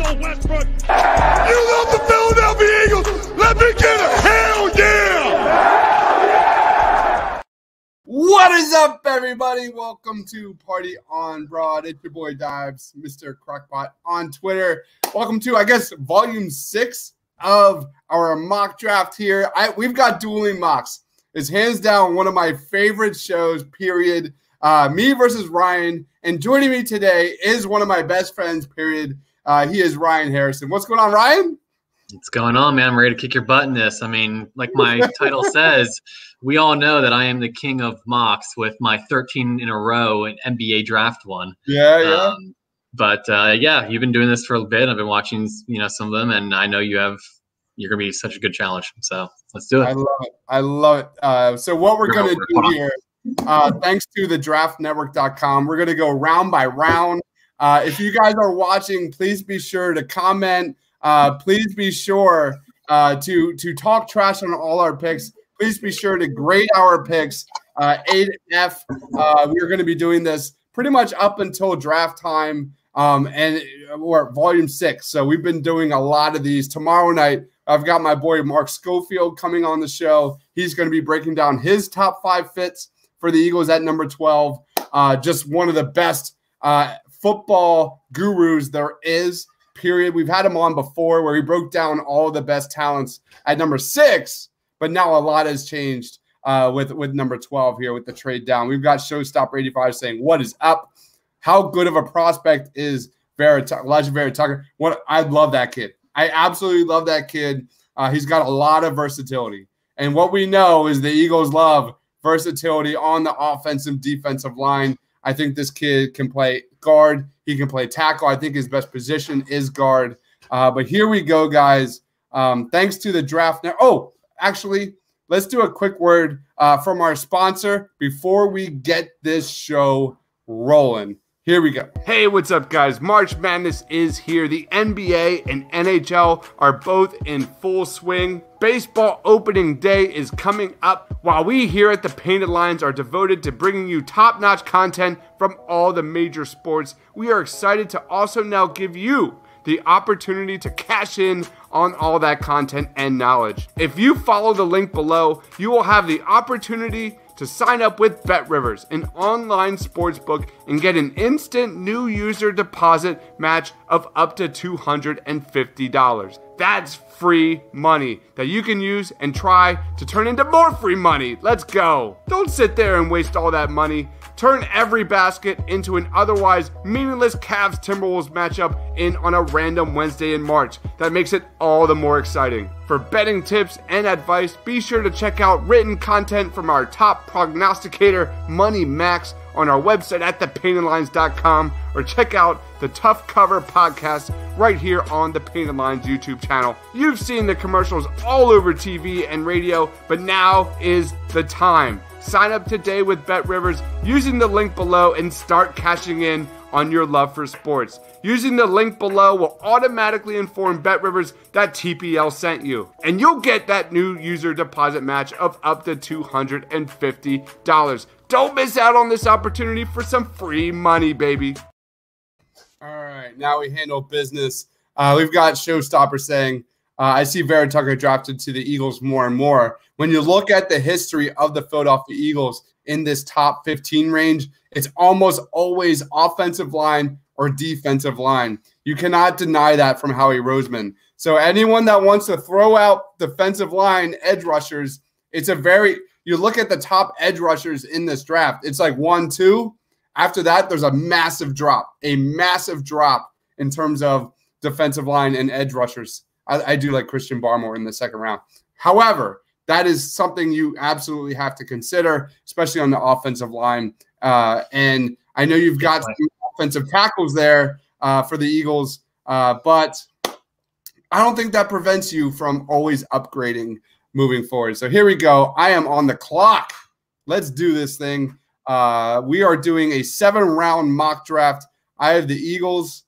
Russell Westbrook. You love the Philadelphia Eagles. Let me get a hell yeah! What is up, everybody? Welcome to Party on Broad. It's your boy Dives, Mr. Crockpot on Twitter. Welcome to, I guess, volume 6 of our mock draft here. We've got dueling mocks. It's hands down one of my favorite shows, period. Me versus Ryan. And joining me today is one of my best friends, period. He is Ryan Harrison. What's going on, Ryan? What's going on, man? I'm ready to kick your butt in this. I mean, like my title says, we all know that I am the king of mocks with my 13 in a row in NBA draft one. Yeah. But you've been doing this for a bit. I've been watching, some of them, and I know you're going to be such a good challenge. So let's do it. I love it. So what we're going to do here, thanks to the draftnetwork.com, we're going to go round by round. If you guys are watching, please be sure to comment. Please be sure to talk trash on all our picks. Please be sure to grade our picks. A to F. We're going to be doing this pretty much up until draft time, and we're at volume 6. So we've been doing a lot of these. Tomorrow night, I've got my boy Mark Schofield coming on the show. He's going to be breaking down his top 5 fits for the Eagles at number 12. Just one of the best football gurus there is, period. We've had him on before where he broke down all the best talents at number 6, but now a lot has changed with number 12 here with the trade down. We've got Showstopper85 saying, what is up? How good of a prospect is Elijah Vera Tucker? I love that kid. I absolutely love that kid. He's got a lot of versatility. And what we know is the Eagles love versatility on the offensive, defensive line. I think this kid can play guard. He can play tackle. I think his best position is guard. But here we go, guys. Thanks to the draft. Oh, actually, let's do a quick word from our sponsor before we get this show rolling. Here we go. Hey, what's up, guys? March Madness is here. The NBA and NHL are both in full swing. Baseball opening day is coming up, while we here at the Painted Lines are devoted to bringing you top-notch content from all the major sports. We are excited to also now give you the opportunity to cash in on all that content and knowledge. If you follow the link below, you will have the opportunity to sign up with BetRivers, an online sportsbook, and get an instant new user deposit match of up to $250. That's free money that you can use and try to turn into more free money. Let's go. Don't sit there and waste all that money. Turn every basket into an otherwise meaningless Cavs-Timberwolves matchup in on a random Wednesday in March. That makes it all the more exciting. For betting tips and advice, be sure to check out written content from our top prognosticator, Money Max, on our website at thepaintedlines.com, or check out the Tough Cover podcast right here on the Painted Lines YouTube channel. You've seen the commercials all over TV and radio, but now is the time. Sign up today with BetRivers using the link below and start cashing in on your love for sports. Using the link below will automatically inform BetRivers that TPL sent you, and you'll get that new user deposit match of up to $250. Don't miss out on this opportunity for some free money, baby. All right, now we handle business. We've got Showstopper saying, I see Vera Tucker drafted to the Eagles more and more. When you look at the history of the Philadelphia Eagles in this top 15 range, it's almost always offensive line or defensive line. You cannot deny that from Howie Roseman. So anyone that wants to throw out defensive line edge rushers, you look at the top edge rushers in this draft, it's like 1, 2. After that, there's a massive drop in terms of defensive line and edge rushers. I do like Christian Barmore in the second round. However, that is something you absolutely have to consider, especially on the offensive line. And I know you've got some offensive tackles there for the Eagles, but I don't think that prevents you from always upgrading moving forward. So here we go. I am on the clock. Let's do this thing. We are doing a 7-round mock draft. I have the Eagles.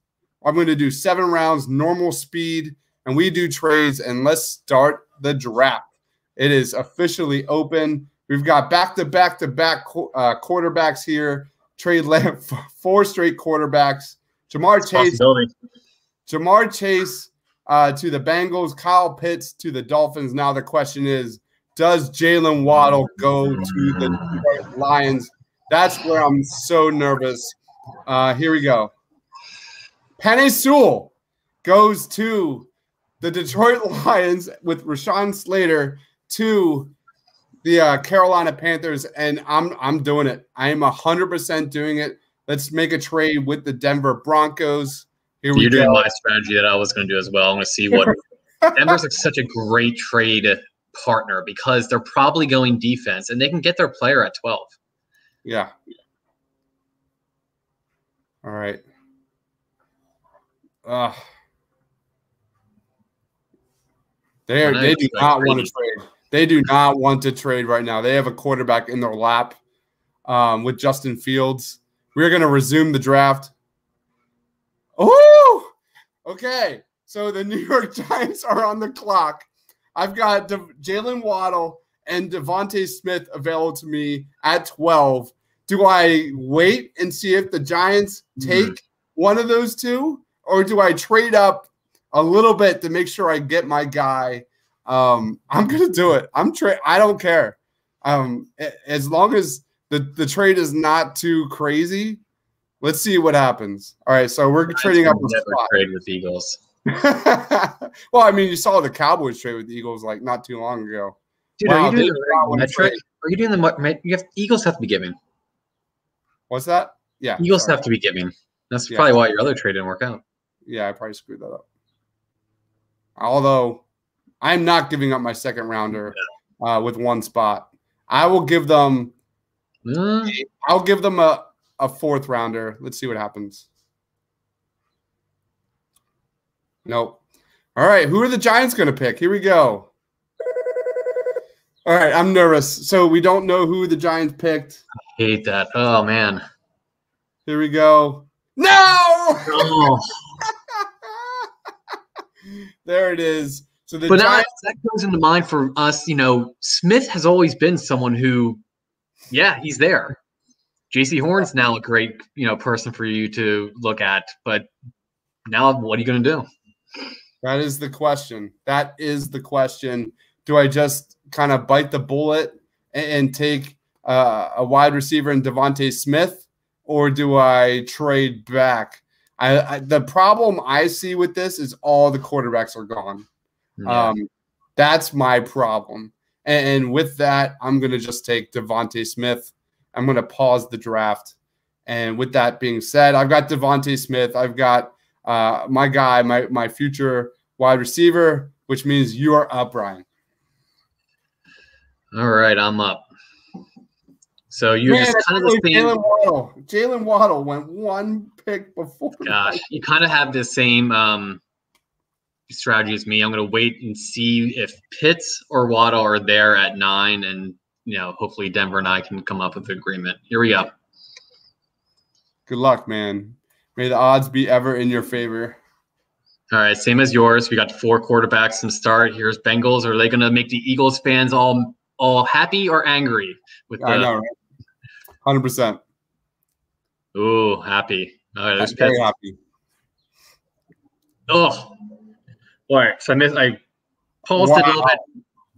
I'm going to do 7 rounds, normal speed, and we do trades, and let's start the draft. It is officially open. We've got back-to-back-to-back quarterbacks here. Trade 4 straight quarterbacks. Jamar Jamar Chase to the Bengals, Kyle Pitts to the Dolphins. Now the question is, does Jalen Waddle go to the Detroit Lions? That's where I'm so nervous. Here we go. Penei Sewell goes to the Detroit Lions with Rashawn Slater to the Carolina Panthers, and I'm doing it. I am 100% doing it. Let's make a trade with the Denver Broncos. Here we go. You're doing my strategy that I was going to do as well. I'm going to see what Denver's like such a great trade partner because they're probably going defense, and they can get their player at 12. Yeah. All right. They do not want to trade. They do not want to trade right now. They have a quarterback in their lap with Justin Fields. We're going to resume the draft. Oh, okay. So the New York Giants are on the clock. I've got Jalen Waddle and Devontae Smith available to me at 12. Do I wait and see if the Giants take one of those two, or do I trade up a little bit to make sure I get my guy? I'm gonna do it. I don't care. As long as the trade is not too crazy. Let's see what happens. All right, so we're trading up. Never trade with the Eagles. Well, I mean, you saw the Cowboys trade with the Eagles like not too long ago. Dude, wow, are you doing the Eagles have to be giving? What's that? Yeah, Eagles have to be giving. That's probably why your other trade didn't work out. Yeah, I probably screwed that up. Although I'm not giving up my second rounder with one spot. I will give them. I'll give them a fourth rounder. Let's see what happens. Nope. All right, who are the Giants going to pick? Here we go. All right, I'm nervous. So we don't know who the Giants picked. I hate that. Oh, man. Here we go. No! Oh. There it is. So the Giants, that goes into mind for us. You know, Smith has always been someone who, he's there. J.C. Horn's now a great, person for you to look at. But now what are you going to do? That is the question. That is the question. Do I just kind of bite the bullet and take a wide receiver in Devontae Smith, or do I trade back? The problem I see with this is all the quarterbacks are gone. Yeah. That's my problem. And with that, I'm going to just take Devontae Smith. I'm going to pause the draft. And with that being said, I've got Devontae Smith. I've got my guy, my future wide receiver, which means you are up, Brian. All right, I'm up. So you're just kind of the same. Jalen Waddle went one pick before. Gosh, you kind of have the same strategy as me. I'm going to wait and see if Pitts or Waddle are there at 9, and hopefully Denver and I can come up with an agreement. Here we go. Good luck, man. May the odds be ever in your favor. All right, same as yours. We got 4 quarterbacks to start. Here's Bengals. Are they going to make the Eagles fans all happy or angry with I know, right? 100%. Ooh, happy. All right, there's very happy. Oh, all right. So I paused it a little bit.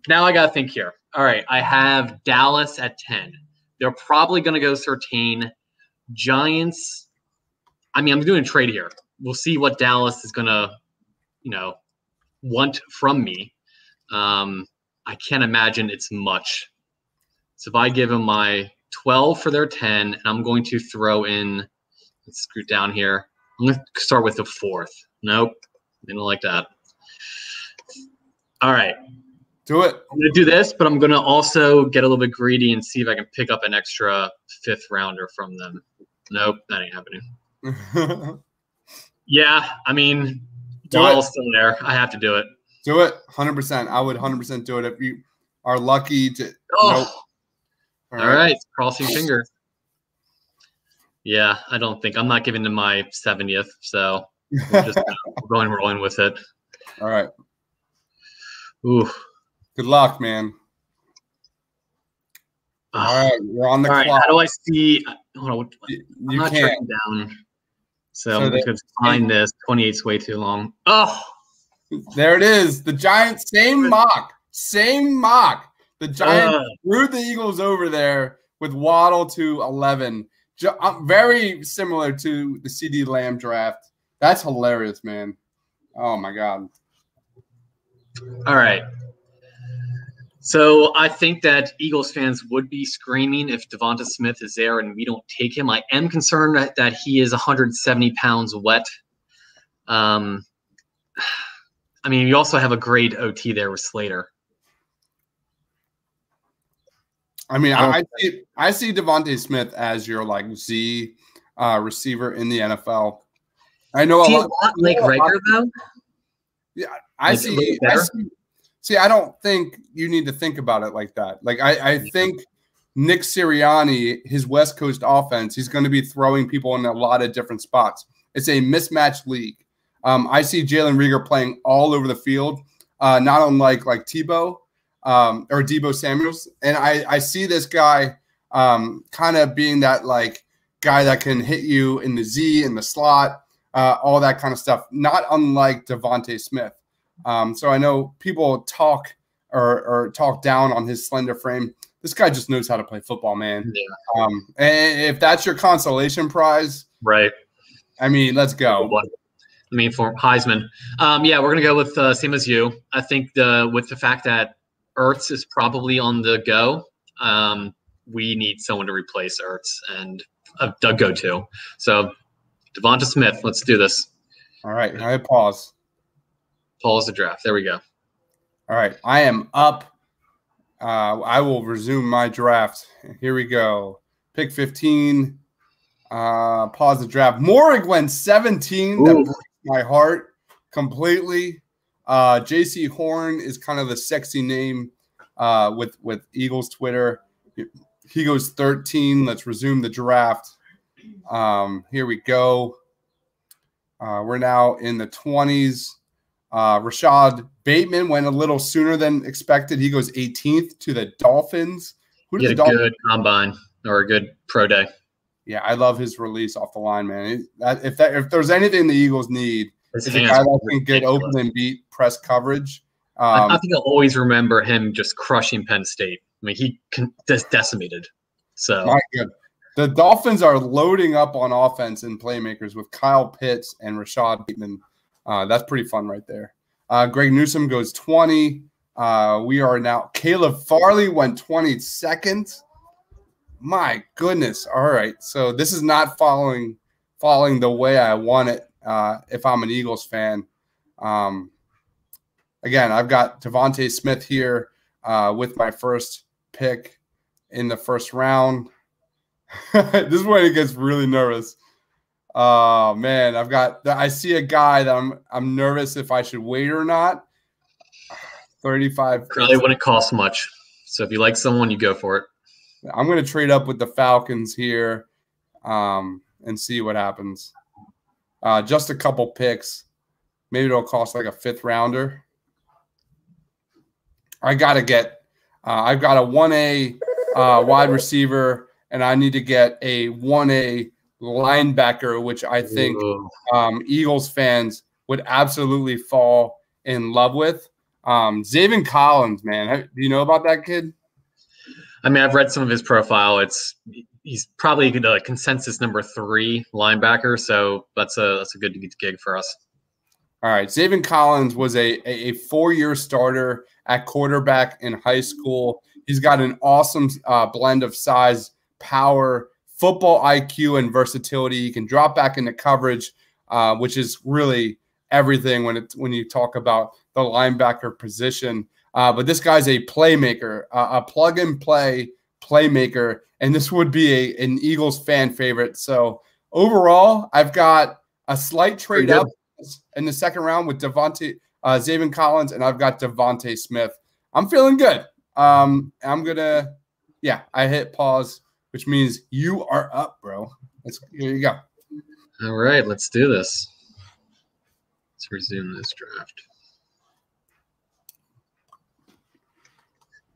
Now I got to think here. All right, I have Dallas at 10. They're probably going to go Surtain. Giants. I mean, I'm doing a trade here. We'll see what Dallas is going to, want from me. I can't imagine it's much. So if I give them my 12 for their 10, and I'm going to throw in, let's scoot down here. I'm going to start with the 4th. Nope. I don't like that. All right. Do it. I'm going to do this, but I'm going to also get a little bit greedy and see if I can pick up an extra 5th rounder from them. Nope, that ain't happening. Yeah, I mean, Waddle's still there. I have to do it. Do it, 100%. I would 100% do it if you are lucky to. Oh. Nope. All right, crossing fingers. Yeah, I don't think I'm not giving them my 70th, so we're just rolling with it. All right. Ooh. Good luck, man. All right, we're on the clock. How do I see? Hold on, you can't. down. So I'm going to find this. 28's way too long. Oh, there it is. The Giants, same mock. The Giants threw the Eagles over there with Waddle to 11. Very similar to the CD Lamb draft. That's hilarious, man. Oh, my God. All right. So I think that Eagles fans would be screaming if Devonta Smith is there and we don't take him. I am concerned that he is 170 pounds wet. I mean, you also have a great OT there with Slater. I mean, I see Devonta Smith as your like Z receiver in the NFL. I know a lot like Rager though. Yeah, I see. I don't think you need to think about it like that. Like I think Nick Sirianni, his West Coast offense, he's going to be throwing people in a lot of different spots. It's a mismatched league. I see Jalen Reagor playing all over the field, not unlike like Tebow or Deebo Samuels. And I see this guy kind of being that like guy that can hit you in the Z, in the slot, all that kind of stuff, not unlike Devonta Smith. So I know people talk or talk down on his slender frame. This guy just knows how to play football, man. Yeah. And if that's your consolation prize, right? I mean, let's go. I mean, for Heisman, yeah, we're gonna go with same as you. I think with the fact that Ertz is probably on the go, we need someone to replace Ertz and a go-to. So Devonta Smith, let's do this. All right, I pause. Pause the draft. There we go. All right, I am up. I will resume my draft. Here we go. Pick 15. Pause the draft. Morrig went 17. Ooh. That breaks my heart completely. JC Horn is kind of the sexy name with Eagles Twitter. He goes 13. Let's resume the draft. Here we go. We're now in the 20s. Rashad Bateman went a little sooner than expected. He goes 18th to the Dolphins. Who did the Dolphins? Good combine or a good pro day. Yeah, I love his release off the line, man. If there's anything the Eagles need, it's a guy that can get open and beat press coverage. I think I'll always remember him just crushing Penn State. I mean, he just decimated. So my God. The Dolphins are loading up on offense and playmakers with Kyle Pitts and Rashad Bateman. That's pretty fun right there. Greg Newsome goes 20. We are now – Caleb Farley went 22nd. My goodness. All right. So this is not following the way I want it if I'm an Eagles fan. Again, I've got Devonta Smith here with my first pick in the first round. This is when it gets really nervous. Oh man, I see a guy that I'm nervous if I should wait or not. 35. Probably wouldn't cost much. So if you like someone, you go for it. I'm going to trade up with the Falcons here and see what happens. Just a couple picks. Maybe it'll cost like a 5th rounder. I've got a 1A wide receiver, and I need to get a 1A linebacker, which I think Eagles fans would absolutely fall in love with. Zaven Collins, man. Do you know about that kid? I mean, I've read some of his profile. He's probably the consensus number 3 linebacker, so that's a good gig for us. All right. Zaven Collins was a 4-year starter at quarterback in high school. He's got an awesome blend of size, power, football IQ, and versatility. He can drop back into coverage, which is really everything when you talk about the linebacker position. But this guy's a playmaker, a plug-and-play playmaker, and this would be an Eagles fan favorite. So overall, I've got a slight trade up in the second round with Zaven Collins, and I've got Devonta Smith. I'm feeling good. I hit pause, which means you are up, bro. Here you go. All right, let's do this. Let's resume this draft.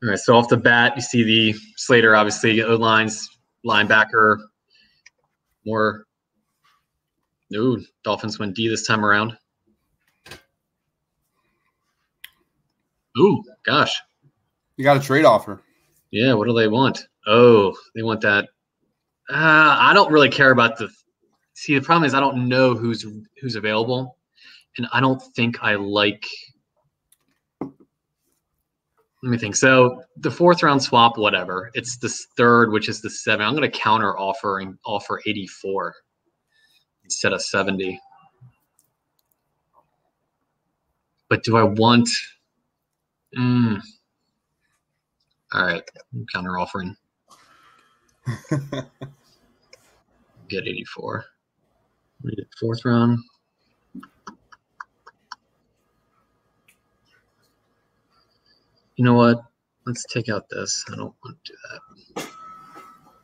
All right, so off the bat, you see the Slater, obviously, O-lines, linebacker, more Ooh, Dolphins went D this time around. Ooh, gosh. You got a trade offer. Yeah, what do they want? Oh, they want that. I don't really care about the. See, the problem is I don't know who's available, and I don't think I like. Let me think. So the 4th round swap, whatever. It's the 3rd, which is the 7. I'm going to counter offer and offer 84 instead of 70. But do I want? All right, I'm counter offering. Get 84. 4th round. You know what? Let's take out this. I don't want to do that.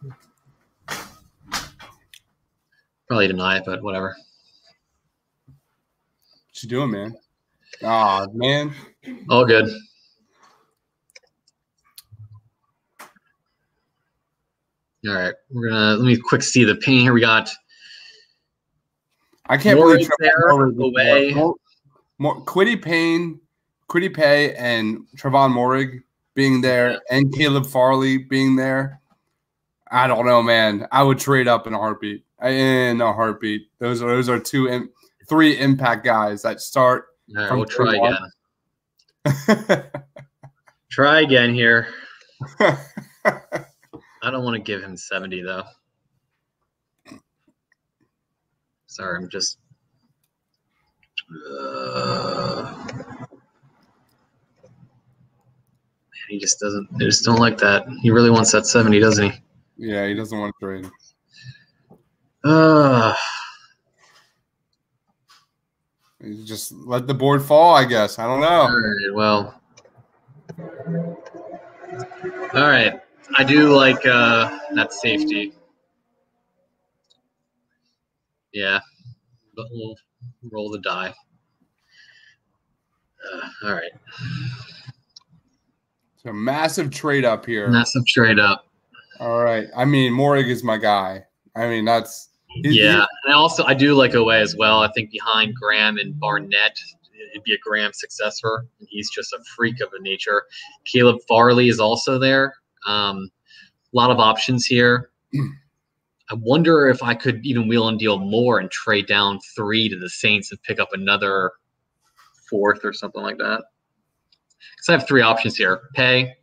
Probably deny it, but whatever. What you doing, man? Ah, man. All good. All right. Let me quick see the ping here. We got. I can't believe there away. Kwity Paye and Trevon Moehrig being there and Caleb Farley being there. I don't know, man. I would trade up in a heartbeat. Those are 3 impact guys that start. All right, we'll try again. Try again here. I don't want to give him 70 though. Sorry, I'm just. He just doesn't. I just don't like that. He really wants that 70, doesn't he? Yeah, he doesn't want to trade. Just let the board fall, I guess. I don't know. All right, well. All right. I do like that safety. Yeah. But we'll roll the die. All right. So massive trade up here. Massive trade up. All right. I mean, Moehrig is my guy. I mean, that's yeah. And I do like Oweh as well. I think behind Graham and Barnett, it'd be a Graham successor. He's just a freak of a nature. Caleb Farley is also there. A lot of options here. I wonder if I could even wheel and deal more and trade down 3 to the Saints and pick up another 4th or something like that. Because I have 3 options here: Paye,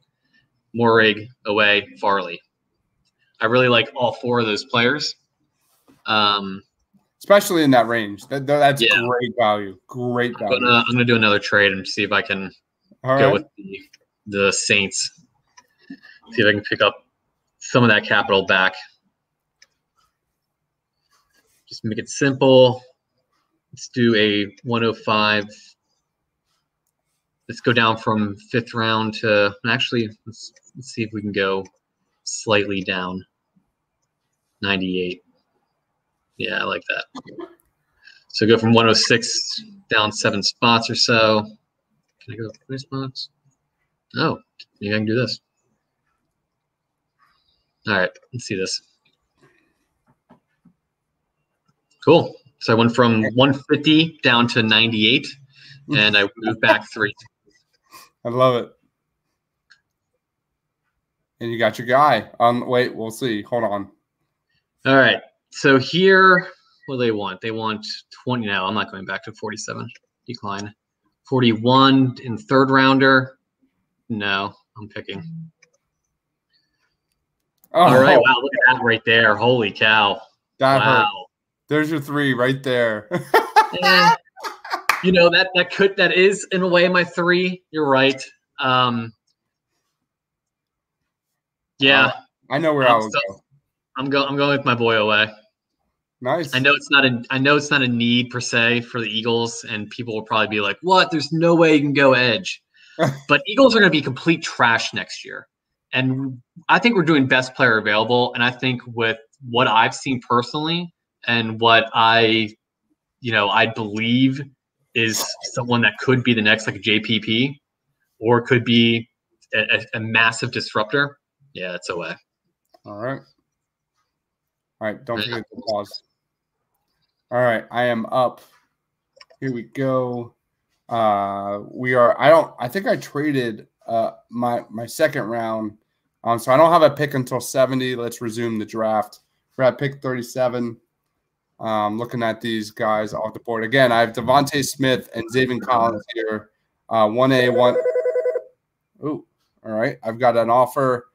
Moehrig, Oweh, Farley. I really like all 4 of those players. Especially in that range. That's great value. Great value. I'm gonna do another trade and see if I can go with the Saints. See if I can pick up some of that capital back. Just make it simple. Let's do a 105. Let's go down from 5th round to actually. Let's see if we can go slightly down. 98. Yeah, I like that. So go from 106 down 7 spots or so. Can I go 3 spots? Oh, maybe I can do this. All right, let's see this. Cool. So I went from 150 down to 98, and I moved back 3. I love it. And you got your guy. Wait, we'll see. Hold on. All right. So here, what do they want? They want 20. No, I'm not going back to 47. Decline. 41 in 3rd rounder. No, I'm picking. Oh. All right. Wow, look at that right there. Holy cow. That hurt. There's your 3 right there. And, you know, that is in a way my 3. You're right. Yeah. I know where I would go. I'm going with my boy Oweh. Nice. I know it's not a need per se for the Eagles, and people will probably be like, "What? There's no way you can go edge." But Eagles are going to be complete trash next year, and I think we're doing best player available. And I think with what I've seen personally, and what I believe is someone that could be the next like JPP, or could be a massive disruptor. Yeah, it's Oweh. All right. Don't forget to pause. All right, I am up. Here we go. We are. I think I traded my second round. So I don't have a pick until 70. Let's resume the draft. We're at pick 37. Looking at these guys off the board again. I have Devontae Smith and Zaven Collins here. 1A, 1. Ooh, all right. I've got an offer.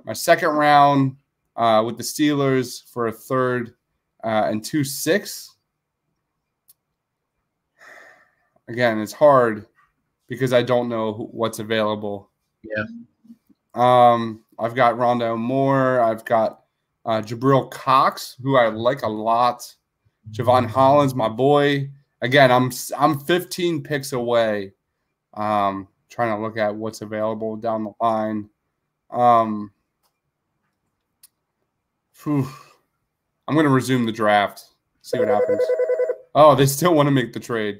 My second round with the Steelers for a third and 2-6. Again, it's hard because I don't know what's available. Yeah. I've got Rondo Moore. I've got Jabril Cox, who I like a lot. Javon Hollins, my boy. Again, I'm 15 picks away. Trying to look at what's available down the line. I'm going to resume the draft. See what happens. Oh, they still want to make the trade.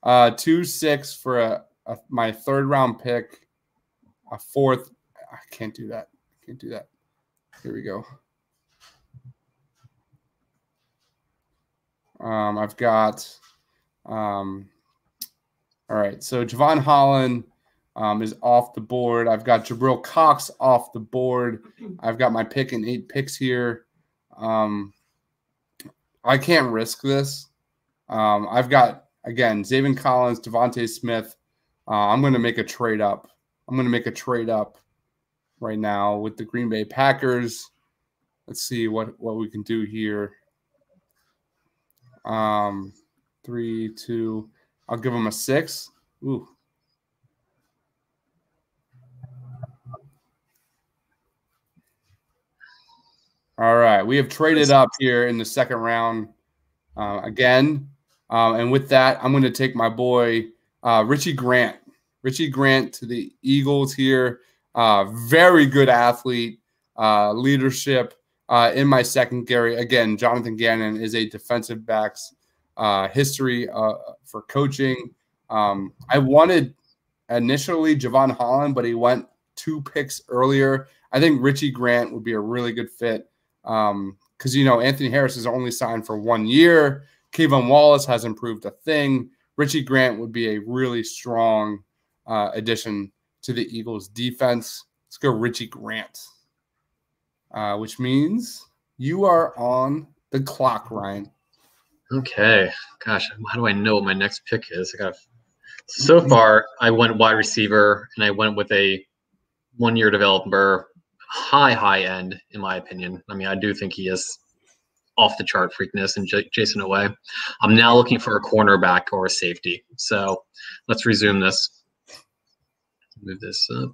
2-6 for my third round pick. A fourth. I can't do that. Can't do that. Here we go. I've got all right. So Javon Holland is off the board. I've got Jabril Cox off the board. I've got my pick in 8 picks here. I can't risk this. I've got, again, Zaven Collins, Devontae Smith. I'm going to make a trade up. I'm going to make a trade up right now with the Green Bay Packers. Let's see what we can do here. 3, 2. I'll give them a 6. Ooh. All right. We have traded up here in the second round again. And with that, I'm going to take my boy Richie Grant. Richie Grant to the Eagles here. Very good athlete, leadership in my secondary. Again, Jonathan Gannon is a defensive backs history for coaching. I wanted initially Javon Holland, but he went 2 picks earlier. I think Richie Grant would be a really good fit because, you know, Anthony Harris is only signed for 1 year. Kayvon Wallace hasn't proved a thing. Richie Grant would be a really strong addition to the Eagles defense. Let's go Richie Grant, which means you are on the clock, Ryan. Okay. Gosh, how do I know what my next pick is? So far, I went wide receiver, and I went with a 1-year developer, high end, in my opinion. I mean, I do think he is off the chart freakness and Jason away. I'm now looking for a cornerback or a safety. So let's resume this. Move this up.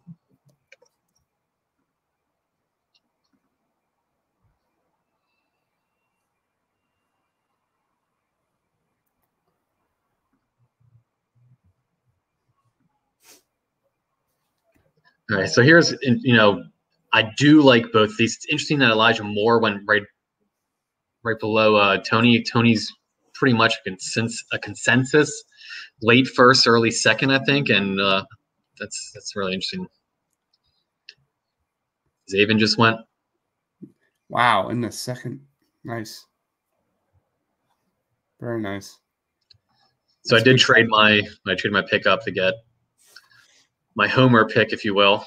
All right, so here's, you know, I do like both these. It's interesting that Elijah Moore went right below Tony. Tony's pretty much a consensus, late first, early second, I think, and that's really interesting. Zaven just went. Wow, in the second. Nice. Very nice. So I did trade my pick up to get my homer pick, if you will.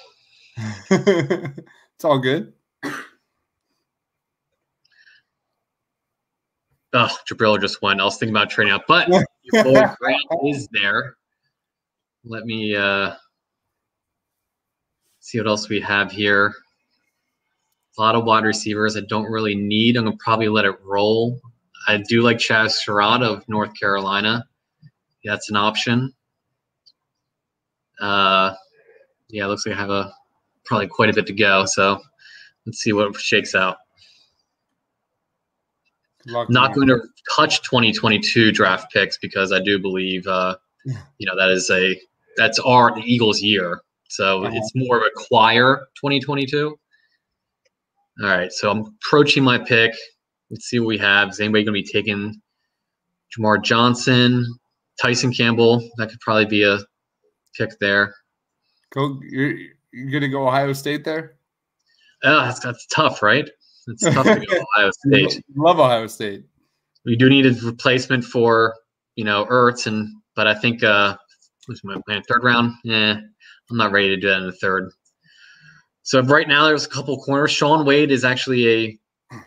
It's all good. Oh, Jabril just went. I was thinking about trading out, but your boy Grant is there. Let me see what else we have here. A lot of wide receivers I don't really need. I'm going to probably let it roll. I do like Chaz Surratt of North Carolina. Yeah, that's an option. Yeah, it looks like I have probably quite a bit to go. So let's see what shakes out. Not going to touch 2022 draft picks because I do believe, you know, that's the Eagles' year. So it's more of a acquire 2022. All right, so I'm approaching my pick. Let's see what we have. Is anybody going to be taking Jamar Johnson, Tyson Campbell? That could probably be a pick there. You're going to go Ohio State there? Oh, that's tough, right? It's tough to go Ohio State. Love Ohio State. We do need a replacement for, Ertz, but I think who's my plan? Third round? I'm not ready to do that in the third. So right now there's a couple corners. Sean Wade is actually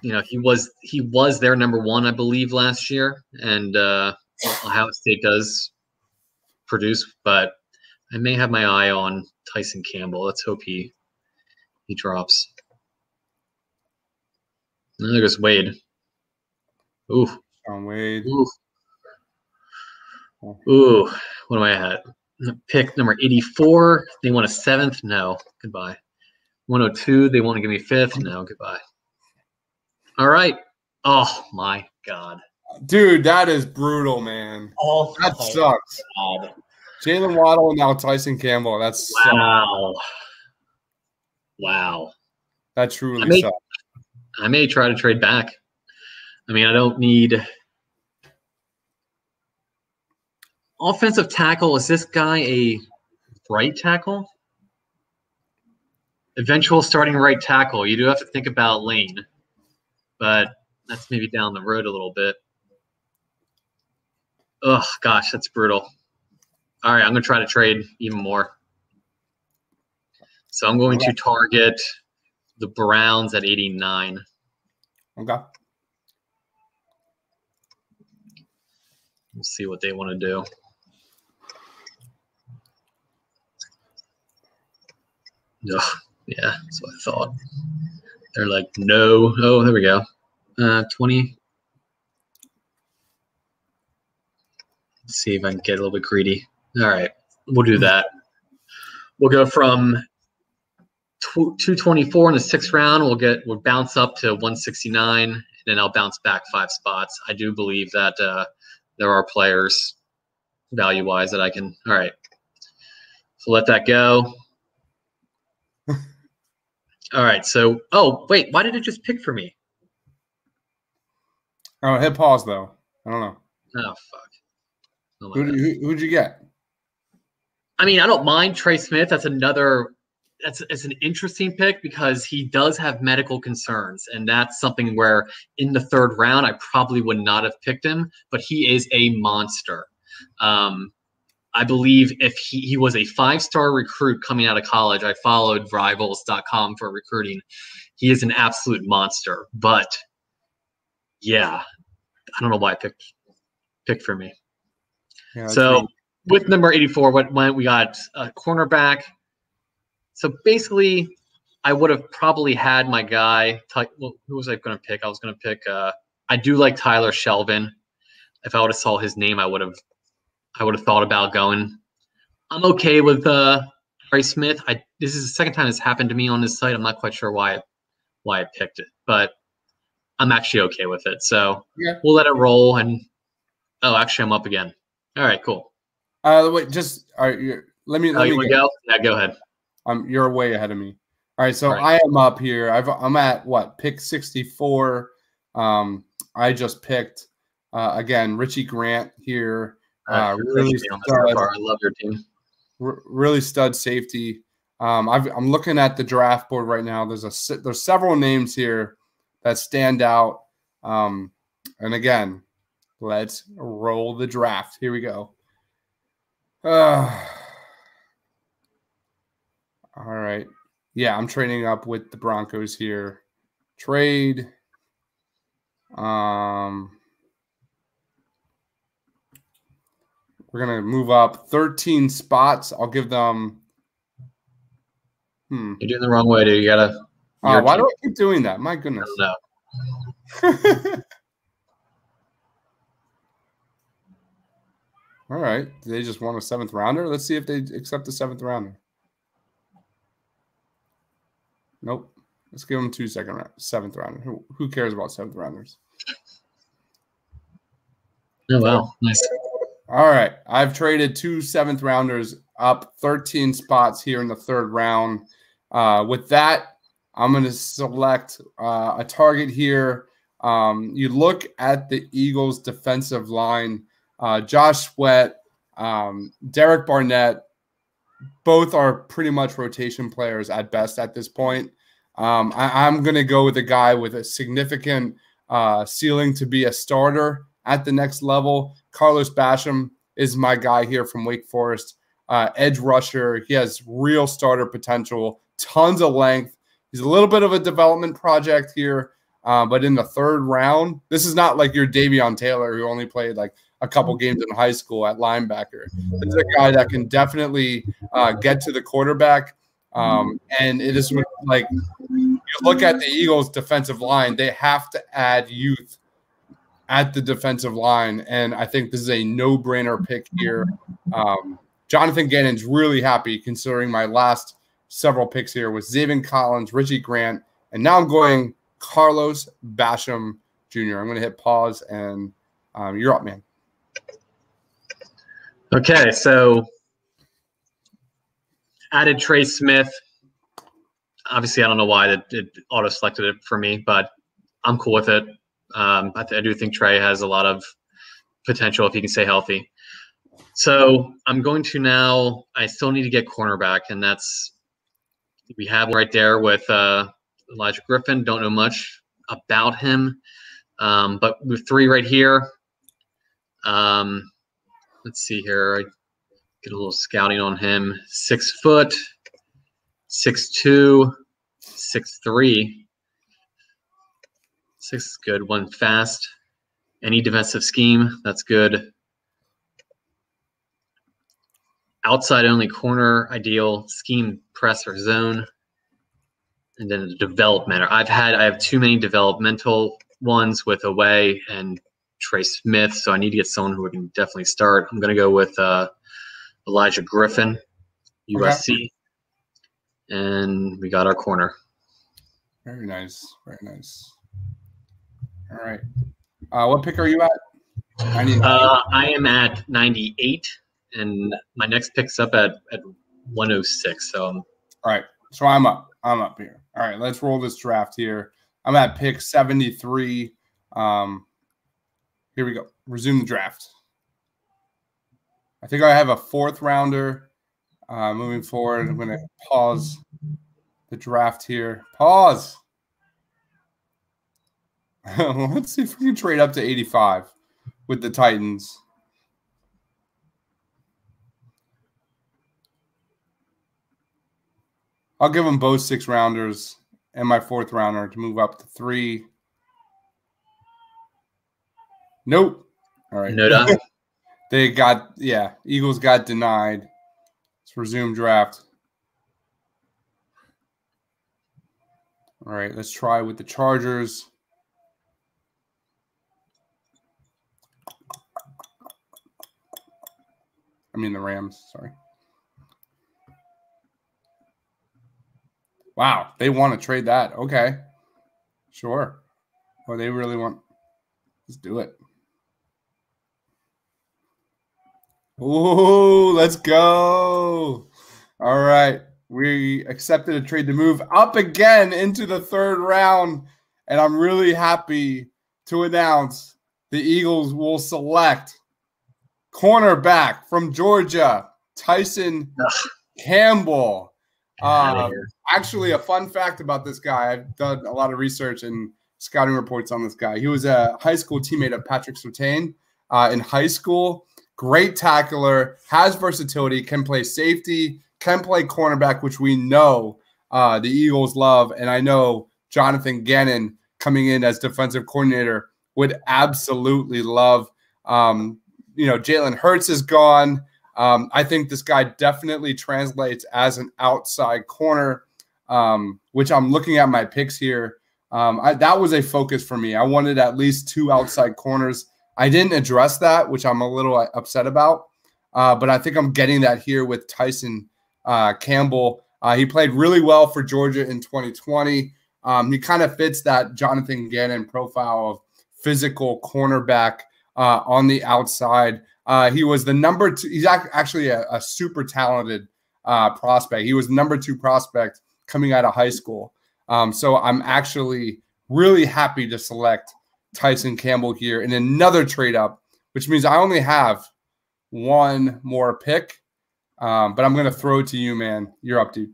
he was their number one, I believe, last year, and Ohio State does produce, but I may have my eye on Tyson Campbell. Let's hope he drops. And there goes Wade. Ooh. Sean Wade. Ooh. Ooh. What am I at? Pick number 84. They want a 7th? No. Goodbye. 102. They want to give me 5th? No. Goodbye. All right. Oh, my God. Dude, that is brutal, man. Oh, that sucks. God. Jalen Waddle and now Tyson Campbell. That's wow. That truly sucks. I may try to trade back. I mean, I don't need offensive tackle. Is this guy a right tackle? Eventual starting right tackle. You do have to think about Lane, but that's maybe down the road a little bit. Oh, gosh, that's brutal. All right, I'm going to try to trade even more. So I'm going to target the Browns at 89. Okay. We'll see what they want to do. Ugh, yeah, that's what I thought. They're like, no. Oh, there we go. 20. Let's see if I can get a little bit greedy. All right, we'll do that. We'll go from 224 in the 6th round. We'll bounce up to 169, and then I'll bounce back 5 spots. I do believe that there are players value-wise that I can. All right, so let that go. All right, so wait, why did it just pick for me? Oh, hit pause though. I don't know. Oh fuck. Oh, who'd you get? I mean, I don't mind Trey Smith. That's an interesting pick because he does have medical concerns, and that's something where in the 3rd round I probably would not have picked him, but he is a monster. I believe if he was a 5-star recruit coming out of college. I followed rivals.com for recruiting. He is an absolute monster, but yeah, I don't know why I picked for me. Yeah, so with number 84, we got a cornerback. So basically, I would have probably had my guy. Who was I going to pick? I was going to pick. I do like Tyler Shelvin. If I would have saw his name, I would have thought about going. I'm okay with Trey Smith. This is the second time it's happened to me on this site. I'm not quite sure why I picked it, but I'm actually okay with it. So yeah, we'll let it roll. And actually, I'm up again. All right, cool. Wait, just let me go. Yeah, go ahead. You're way ahead of me. All right, so I am up here. I'm at pick 64. I just picked again Richie Grant here. Really stud, I love your team. Really stud safety. I'm looking at the draft board right now. There's several names here that stand out. And again, let's roll the draft. Here we go. All right. Yeah, I'm trading up with the Broncos here. Trade. We're going to move up 13 spots. I'll give them. You're doing the wrong way, dude. You got to. Why do I keep doing that? My goodness. I don't know. All right. Do they just want a 7th rounder? Let's see if they accept the 7th rounder. Nope. Let's give them 2 7th rounder. Who cares about 7th rounders? Oh, wow. Nice. All right. I've traded 2 7th rounders up 13 spots here in the 3rd round. With that, I'm going to select a target here. You look at the Eagles' defensive line. Josh Sweat, Derek Barnett, both are pretty much rotation players at best at this point. I'm going to go with a guy with a significant ceiling to be a starter at the next level. Carlos Basham is my guy here from Wake Forest. Edge rusher. He has real starter potential, tons of length. He's a little bit of a development project here, but in the third round, this is not like your Davion Taylor who only played like a couple games in high school at linebacker. This is a guy that can definitely get to the quarterback. And it is like you look at the Eagles' defensive line, they have to add youth at the defensive line. And I think this is a no-brainer pick here. Jonathan Gannon's really happy considering my last several picks here with Zaven Collins, Richie Grant, and now I'm going Carlos Basham Jr. I'm going to hit pause, and you're up, man. Okay, so added Trey Smith. Obviously, I don't know why it auto-selected it for me, but I'm cool with it. I do think Trey has a lot of potential if he can stay healthy. So I'm going to now – I still need to get cornerback, and that's – we have right there with Elijah Griffin. Don't know much about him, but with 3 right here. Let's see here. I get a little scouting on him. 6 foot, 6'2", 6'3". 6 is good. 1 fast. Any defensive scheme, that's good. Outside only corner, ideal. Scheme, press, or zone. And then the development. I have too many developmental ones with Away and Trey Smith, so I need to get someone who can definitely start. I'm going to go with Elijah Griffin, USC. Okay. And we got our corner. Very nice. Very nice. All right. What pick are you at? I am at 98, and my next pick's up at 106. So all right. So I'm up. I'm up here. All right. Let's roll this draft here. I'm at pick 73. Here we go. Resume the draft. I think I have a 4th rounder. Moving forward, I'm going to pause the draft here. Pause. Let's see if we can trade up to 85 with the Titans. I'll give them both 6 rounders and my 4th rounder to move up to 3. Nope. All right. No. They got, Eagles got denied. Let's resume draft. All right, let's try with the Chargers. I mean the Rams, sorry. Wow, they want to trade that. Okay. Sure. Well, they really want. Let's do it. Ooh, let's go. All right. We accepted a trade to move up again into the 3rd round, and I'm really happy to announce the Eagles will select cornerback from Georgia, Tyson Campbell. Actually, a fun fact about this guy, I've done a lot of research and scouting reports on this guy. He was a high school teammate of Patrick Surtain in high school. Great tackler, has versatility, can play safety, can play cornerback, which we know the Eagles love. And I know Jonathan Gannon coming in as defensive coordinator would absolutely love. Jalen Hurts is gone. I think this guy definitely translates as an outside corner, which I'm looking at my picks here. That was a focus for me. I wanted at least 2 outside corners. I didn't address that, which I'm a little upset about. But I think I'm getting that here with Tyson Campbell. He played really well for Georgia in 2020. He kind of fits that Jonathan Gannon profile of physical cornerback on the outside. He was the number 2. He's actually a super talented prospect. He was number 2 prospect coming out of high school. So I'm actually really happy to select Tyson Campbell here in another trade up, which means I only have 1 more pick. But I'm going to throw it to you, man. You're up, dude.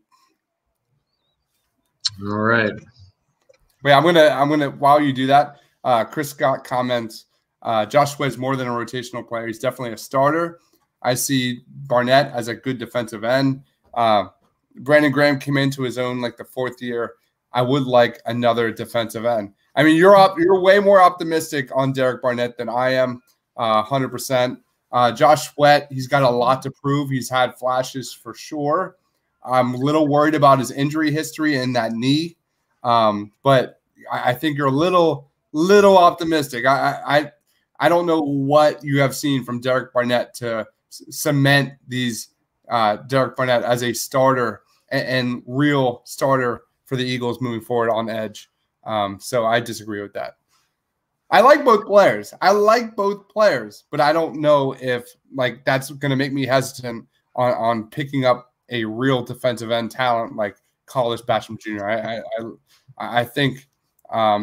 All right. Wait, I'm gonna while you do that, Chris Scott comments, Josh Sweat's more than a rotational player. He's definitely a starter. I see Barnett as a good defensive end. Brandon Graham came into his own like the 4th year. I would like another defensive end. I mean, you're way more optimistic on Derek Barnett than I am, 100%. Josh Sweat, he's got a lot to prove. He's had flashes for sure. I'm a little worried about his injury history and that knee, but I think you're a little optimistic. I don't know what you have seen from Derek Barnett to cement these Derek Barnett as a starter and real starter for the Eagles moving forward on edge. So I disagree with that. I like both players. But I don't know if like that's going to make me hesitant on picking up a real defensive end talent like Carlos Basham Jr. I think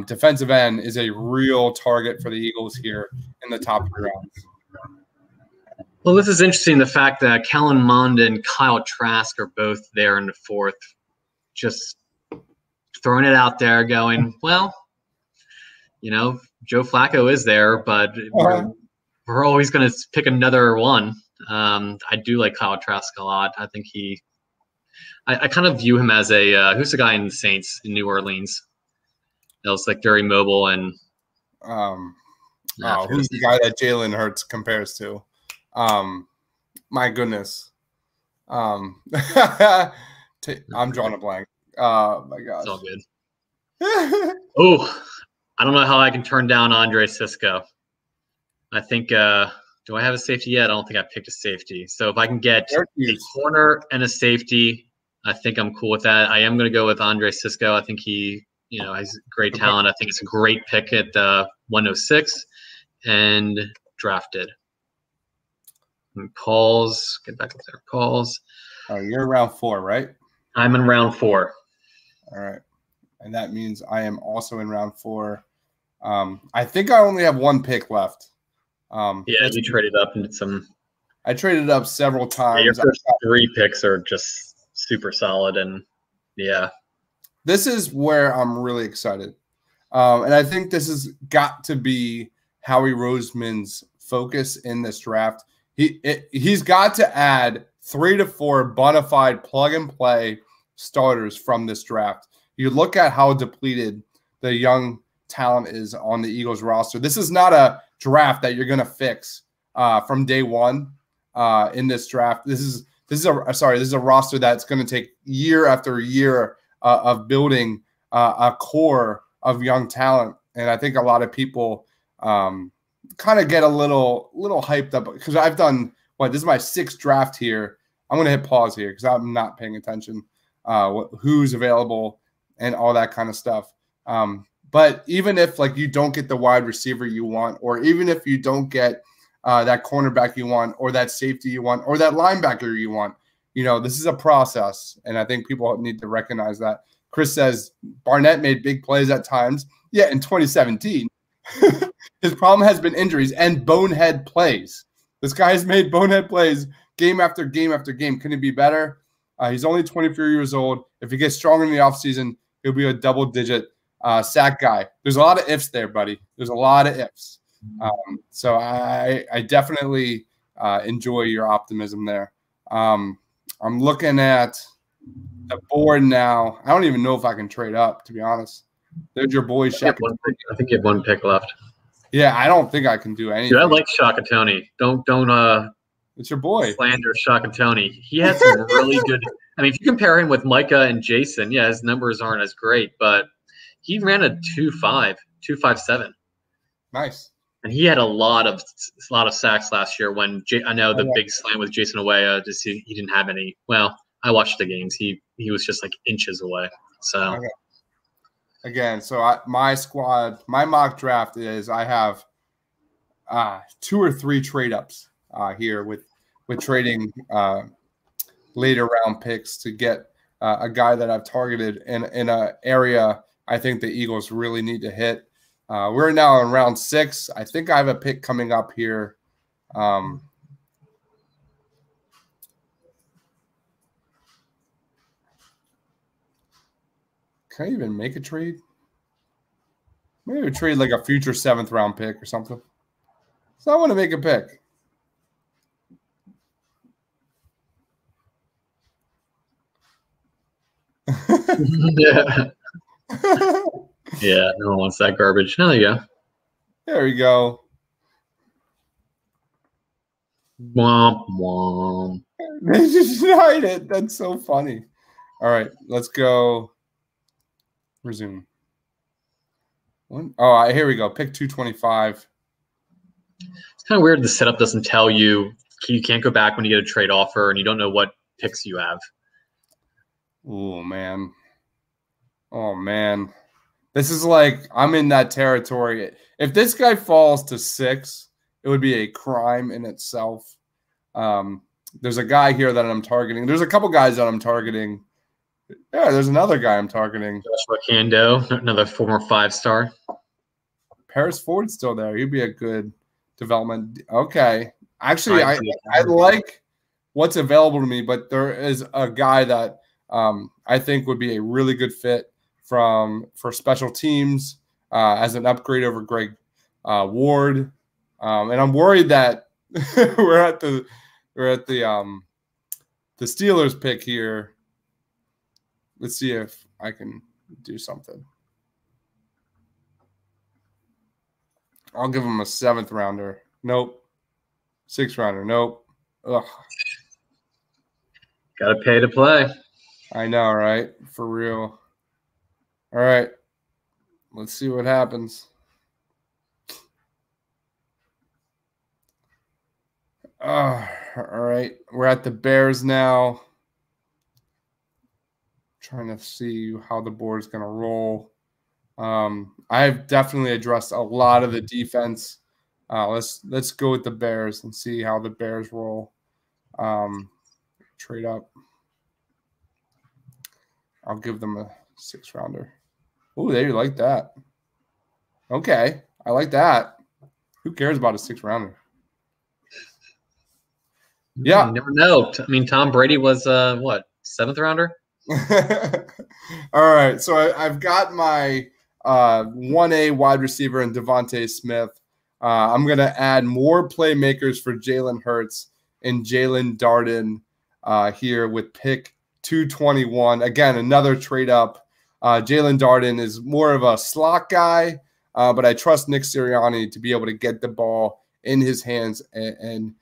defensive end is a real target for the Eagles here in the top 3 rounds. Well, this is interesting. The fact that Kellen Mond and Kyle Trask are both there in the 4th, just throwing it out there, going, well, Joe Flacco is there, but we're always going to pick another one. I do like Kyle Trask a lot. I think I kind of view him as a who's the guy in the Saints in New Orleans that was like very mobile and who's the guy that Jalen Hurts compares to? My goodness. I'm drawing a blank. My gosh. It's all good. Oh, I don't know how I can turn down Andre Cisco. I think do I have a safety yet? I don't think I picked a safety. So if I can get a corner and a safety, I think I'm cool with that. I am going to go with Andre Cisco. I think he, has great talent. I think it's a great pick at 106 and drafted. And Paul's, get back up there. Paul's. You're round 4, right? I'm in round 4. All right. And that means I am also in round 4. I think I only have 1 pick left. You traded up and did some. I traded up several times. Your first 3 picks are just super solid, and this is where I'm really excited, and I think this has got to be Howie Roseman's focus in this draft. He's got to add 3 to 4 bona fide plug and play starters from this draft. You look at how depleted the young talent is on the Eagles roster. This is not a draft that you're going to fix from day one in this draft. This is a roster that's going to take year after year of building a core of young talent. And I think a lot of people kind of get a little hyped up because I've done this is my 6th draft here. I'm going to hit pause here because I'm not paying attention who's available and all that kind of stuff. But even if you don't get the wide receiver you want, or even if you don't get that cornerback you want, or that safety you want, or that linebacker you want, this is a process. And I think people need to recognize that. Chris says Barnett made big plays at times. Yeah, in 2017. His problem has been injuries and bonehead plays. This guy has made bonehead plays game after game after game. Can he be better? He's only 24 years old. If he gets stronger in the offseason, he'll be a double-digit sack guy. There's a lot of ifs there, buddy. There's a lot of ifs. So I definitely enjoy your optimism there. I'm looking at the board now. I don't even know if I can trade up, to be honest. There's your boy Shaq. I think you have 1 pick left. Yeah, I don't think I can do anything. Dude, I like Shakatoni. Don't it's your boy. Slander Shakatoni. He had some really good – I mean, if you compare him with Micah and Jason, his numbers aren't as great, but he ran a 2.57. Nice. And he had a lot of sacks last year when I know the big slam with Jason Away, he didn't have any. Well, I watched the games. He was just like inches away. So okay. Again, so my squad, my mock draft is I have 2 or 3 trade ups here with trading later round picks to get a guy that I've targeted in an area I think the Eagles really need to hit. We're now in round 6. I think I have a pick coming up here. Can I even make a trade? Maybe we trade like a future 7th round pick or something. So I want to make a pick. Yeah. Yeah, no one wants that garbage. There you go. There we go. Womp womp. They just denied it. That's so funny. All right, let's go. Resume. Oh, here we go. Pick 225. It's kind of weird the setup doesn't tell you. You can't go back when you get a trade offer and you don't know what picks you have. Oh, man. Oh, man. This is like I'm in that territory. If this guy falls to 6, it would be a crime in itself. There's a guy here that I'm targeting. There's a couple guys that I'm targeting. Yeah, there's another guy I'm targeting. Joshua Kando, another former 5-star. Paris Ford's still there. He'd be a good development. Okay. Actually, I like what's available to me, but there is a guy that I think would be a really good fit for special teams as an upgrade over Greg Ward. And I'm worried that we're at the Steelers pick here. Let's see if I can do something. I'll give him a 7th rounder. Nope. 6th rounder. Nope. Ugh. Got to pay to play. I know, right? For real. All right. Let's see what happens. All right. We're at the Bears now. Trying to see how the board is going to roll. I've definitely addressed a lot of the defense. Let's go with the Bears and see how the Bears roll. Trade up. I'll give them a 6th rounder. Oh, they like that. Okay, I like that. Who cares about a 6th rounder? Yeah, You never know. I mean, Tom Brady was what, 7th rounder? All right, so I've got my 1A wide receiver in Devontae Smith. I'm going to add more playmakers for Jalen Hurts and Jalen Darden here with pick 221. Again, another trade up. Jalen Darden is more of a slot guy, but I trust Nick Sirianni to be able to get the ball in his hands and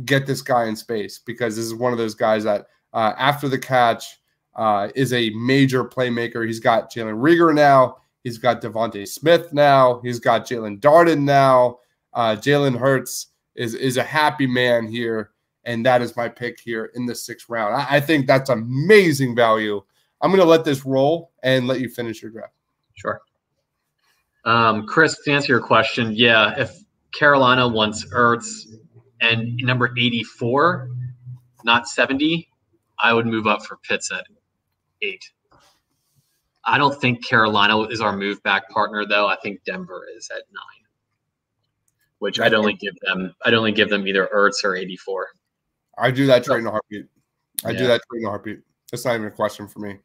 get this guy in space, because this is one of those guys that after the catch is a major playmaker. He's got Jalen Reagor now. He's got Devontae Smith now. He's got Jalen Darden now. Jalen Hurts is a happy man here, and that is my pick here in the 6th round. I think that's amazing value. I'm going to let this roll and let you finish your draft. Sure. Chris, to answer your question, yeah, if Carolina wants Ertz and number 84, not 70, I would move up for Pitts at 8. I don't think Carolina is our move back partner, though. I think Denver is at 9, which I'd only give them either Ertz or 84. I do that trade in a heartbeat. I do that trade in a heartbeat. That's not even a question for me.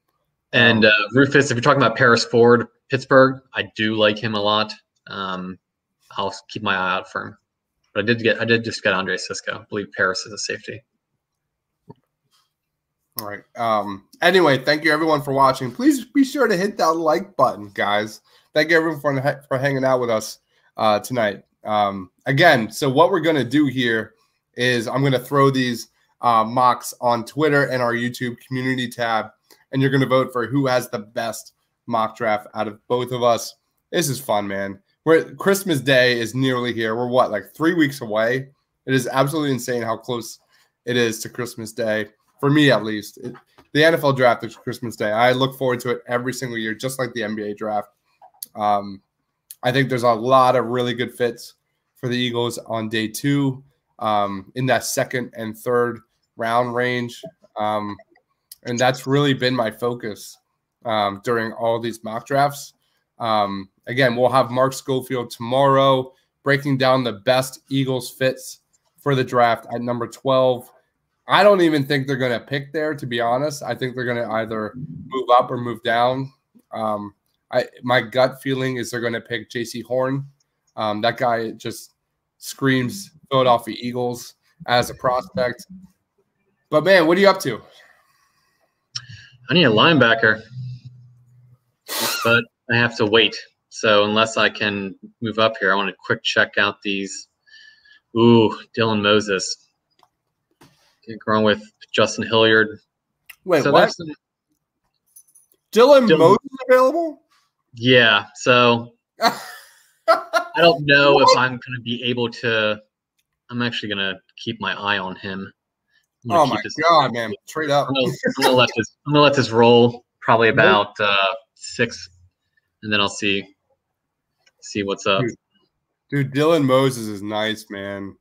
And Rufus, if you're talking about Paris Ford, Pittsburgh, I do like him a lot. I'll keep my eye out for him. But I did just get Andre Sisco. I believe Paris is a safety. All right. Anyway, thank you everyone for watching. Please be sure to hit that like button, guys. Thank you everyone for hanging out with us tonight. Again, so what we're going to do here is I'm going to throw these mocks on Twitter and our YouTube community tab, and you're going to vote for who has the best mock draft out of both of us. This is fun, man. Christmas Day is nearly here. We're like 3 weeks away. It is absolutely insane how close it is to Christmas Day. For me, at least. The NFL draft is Christmas Day. I look forward to it every single year, just like the NBA draft. I think there's a lot of really good fits for the Eagles on day 2 in that 2nd and 3rd round range. And that's really been my focus during all these mock drafts. Again, we'll have Mark Schofield tomorrow breaking down the best Eagles fits for the draft at number 12. I don't even think they're going to pick there, to be honest. I think they're going to either move up or move down. My gut feeling is they're going to pick J.C. Horn. That guy just screams Philadelphia Eagles as a prospect. But, man, what are you up to? I need a linebacker, but I have to wait. So unless I can move up here, I want to quick check out these. Ooh, Dylan Moses. Going with Justin Hilliard. Wait, so what? Dylan Moses available? Yeah. So I don't know if I'm going to be able to. I'm actually going to keep my eye on him. Oh my God, man! Trade up. I'm gonna let this roll probably about 6, and then I'll see what's up. Dude, Dylan Moses is nice, man.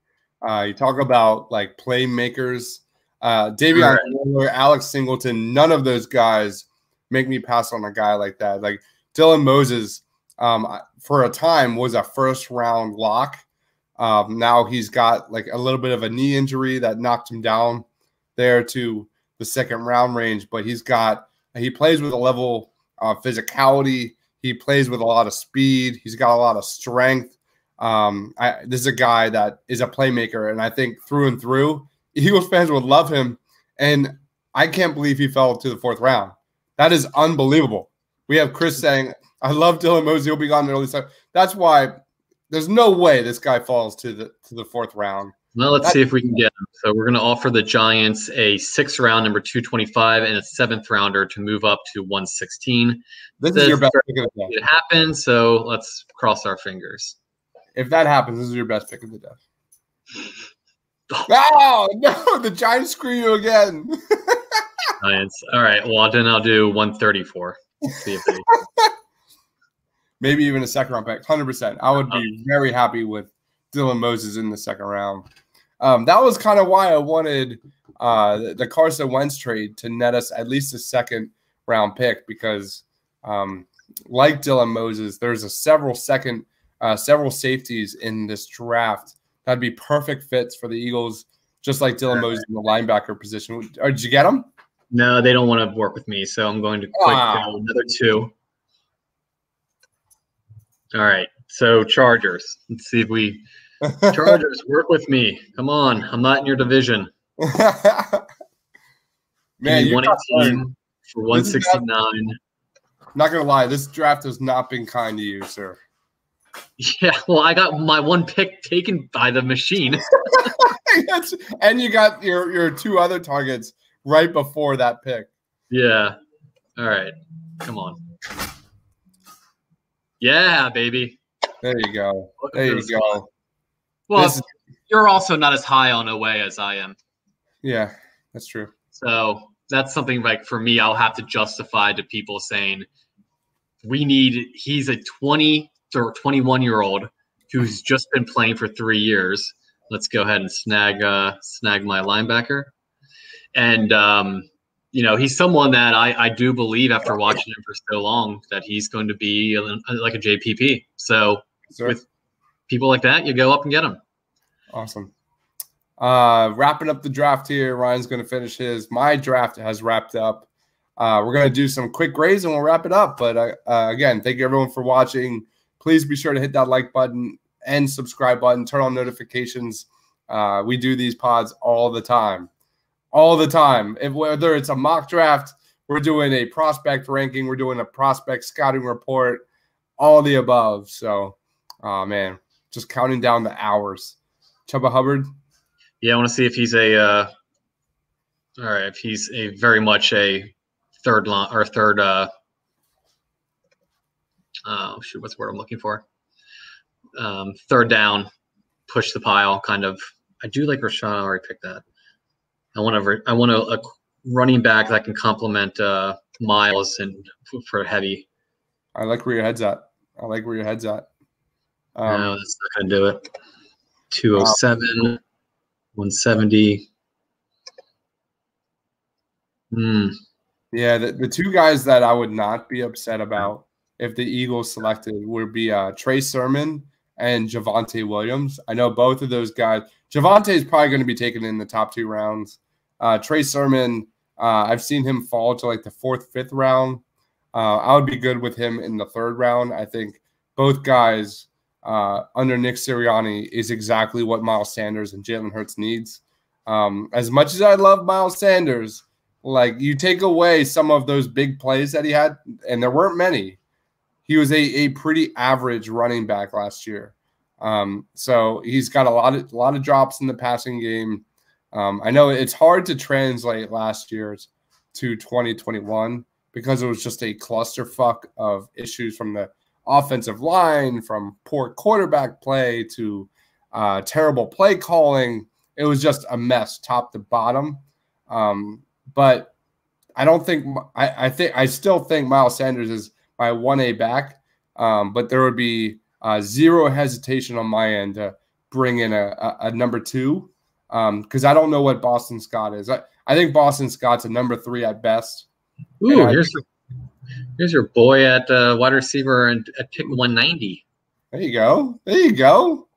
You talk about like playmakers. Davion Taylor, Alex Singleton, none of those guys make me pass on a guy like that. Like Dylan Moses, for a time was a first-round lock. Now he's got like a little bit of a knee injury that knocked him down there to the second-round range, but he plays with a level of physicality. He plays with a lot of speed. He's got a lot of strength. This is a guy that is a playmaker, and I think through and through, Eagles fans would love him. And I can't believe he fell to the 4th round. That is unbelievable. We have Chris saying, I love Dylan Moses. He'll be gone in the early second. That's why there's no way this guy falls to the 4th round. Well, let's see if we can get him. So we're going to offer the Giants a 6th round, number 225, and a 7th rounder to move up to 116. This is your best pick of the day. It happened, so let's cross our fingers. If that happens, this is your best pick of the day. Oh, no, the Giants screw you again. Giants. All right, well, then I'll do 134. See if they... Maybe even a 2nd-round pick, 100%. I would be very happy with Dylan Moses in the 2nd round. That was kind of why I wanted the Carson Wentz trade to net us at least a 2nd-round pick because, like Dylan Moses, there's several safeties in this draft that'd be perfect fits for the Eagles, just like Dylan Moses in the linebacker position. Did you get them? No, they don't want to work with me, so I'm going to quick go another 2. All right, so Chargers. Let's see if we Chargers work with me. Come on, I'm not in your division. Man, you 118 for 169. Not gonna lie, this draft has not been kind to you, sir. Yeah, well, I got my 1 pick taken by the machine. And you got your 2 other targets right before that pick. Yeah. All right. Come on. Yeah, baby. There you go. There you go. Well, you're also not as high on Oweh as I am. Yeah, that's true. So that's something like for me, I'll have to justify to people saying he's a 20 or 21-year-old who's just been playing for 3 years. Let's go ahead and snag my linebacker. And, he's someone that I do believe after watching him for so long that he's going to be like a JPP. So with people like that, you go up and get them. Awesome. Wrapping up the draft here. Ryan's going to finish his. My draft has wrapped up. We're going to do some quick grades and we'll wrap it up. But again, thank you everyone for watching. Please be sure to hit that like button and subscribe button. Turn on notifications. We do these pods all the time. All the time. Whether it's a mock draft, we're doing a prospect ranking, we're doing a prospect scouting report, all the above. So, man, just counting down the hours. Chuba Hubbard? Yeah, I want to see if he's if he's very much a third line or third. What's the word I'm looking for? Third down, push the pile, kind of. I do like Rashawn. I already picked that. I want a running back that can complement Miles and for heavy. I like where your head's at. No, that's not going to do it. 207, 170. Yeah, the 2 guys that I would not be upset about if the Eagles selected would be Trey Sermon and Javonte Williams. I know both of those guys. Javonte is probably going to be taken in the top 2 rounds. Trey Sermon, I've seen him fall to like the 4th, 5th round. I would be good with him in the 3rd round. I think both guys under Nick Sirianni is exactly what Miles Sanders and Jalen Hurts needs. As much as I love Miles Sanders, like, you take away some of those big plays that he had, and there weren't many. He was a pretty average running back last year. So he's got a lot of drops in the passing game. I know it's hard to translate last year's to 2021 because it was just a clusterfuck of issues from the offensive line, from poor quarterback play to terrible play calling. It was just a mess, top to bottom. But I don't think I still think Miles Sanders is my 1A back. But there would be zero hesitation on my end to bring in a number 2. Because I don't know what Boston Scott is. I think Boston Scott's a number 3 at best. Ooh, here's your boy at wide receiver and at pick 190. There you go. There you go.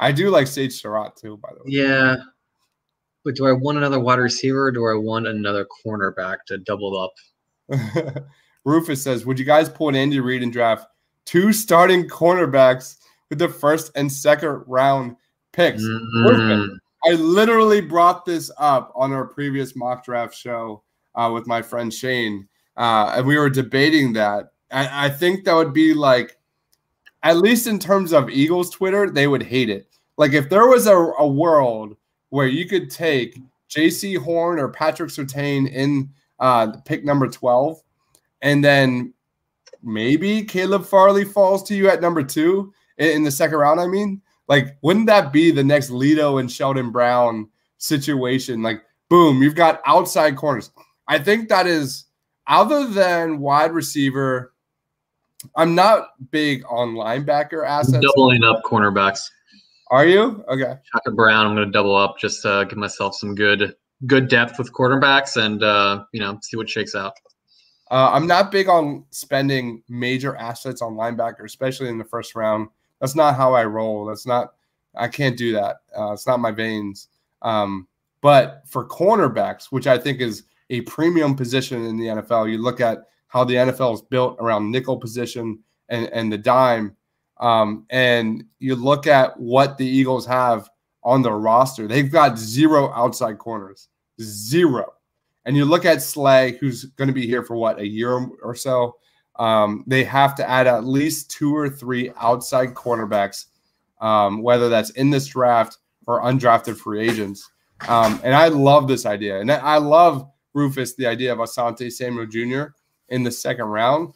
I do like Sage Surratt too, by the way. Yeah. But do I want another wide receiver or do I want another cornerback to double up? Rufus says, would you guys pull an Andy Reid and draft 2 starting cornerbacks with the 1st and 2nd round picks? Rufus, I literally brought this up on our previous mock draft show with my friend Shane, and we were debating that. I think that would be like, at least in terms of Eagles Twitter, they would hate it. Like, if there was a world where you could take J.C. Horn or Patrick Surtain in pick number 12, and then maybe Caleb Farley falls to you at number 2 in the 2nd round, I mean, like, wouldn't that be the next Lito and Sheldon Brown situation? Like, boom, you've got outside corners. I think that is, other than wide receiver, I'm not big on linebacker assets. Doubling up cornerbacks. Are you? Okay. Shaka Brown, I'm going to double up just to give myself some good depth with quarterbacks and, see what shakes out. I'm not big on spending major assets on linebacker, especially in the 1st round. That's not how I roll. I can't do that. It's not my veins. But for cornerbacks, which I think is a premium position in the NFL, you look at how the NFL is built around nickel position and the dime, and you look at what the Eagles have on their roster. They've got 0 outside corners, 0. And you look at Slay, who's going to be here for a year or so. They have to add at least 2 or 3 outside cornerbacks, whether that's in this draft or undrafted free agents. And I love this idea. And I love, Rufus, the idea of Asante Samuel Jr. in the 2nd round.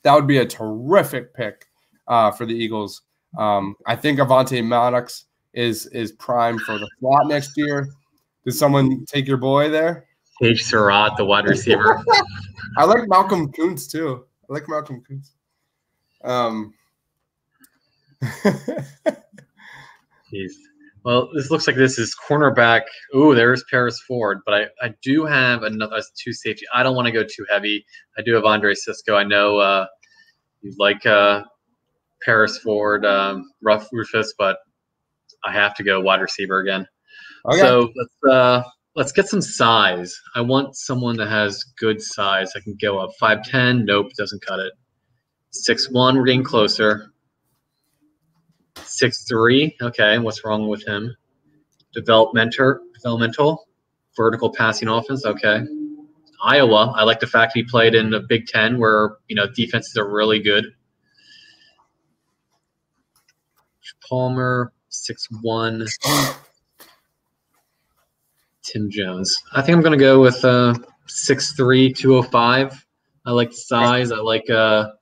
That would be a terrific pick for the Eagles. I think Avonte Maddox is primed for the slot next year. Did someone take your boy there? Sage Surratt, the wide receiver. I like Malcolm Kuntz too. Jeez. Well, this looks like this is cornerback. Ooh, there's Paris Ford, but I do have another 2 safety. I don't want to go too heavy. I do have Andre Sisco. I know you like Paris Ford, Rufus, but I have to go wide receiver again. Okay. So let's get some size. I want someone that has good size. I can go up 5'10". Nope, doesn't cut it. 6'1", we're getting closer. 6'3", okay, what's wrong with him? Developmental, vertical passing offense, okay. Iowa, I like the fact he played in the Big Ten where, defenses are really good. Palmer, 6'1". Tim Jones. I think I'm going to go with 6'3", 205. I like the size. I like the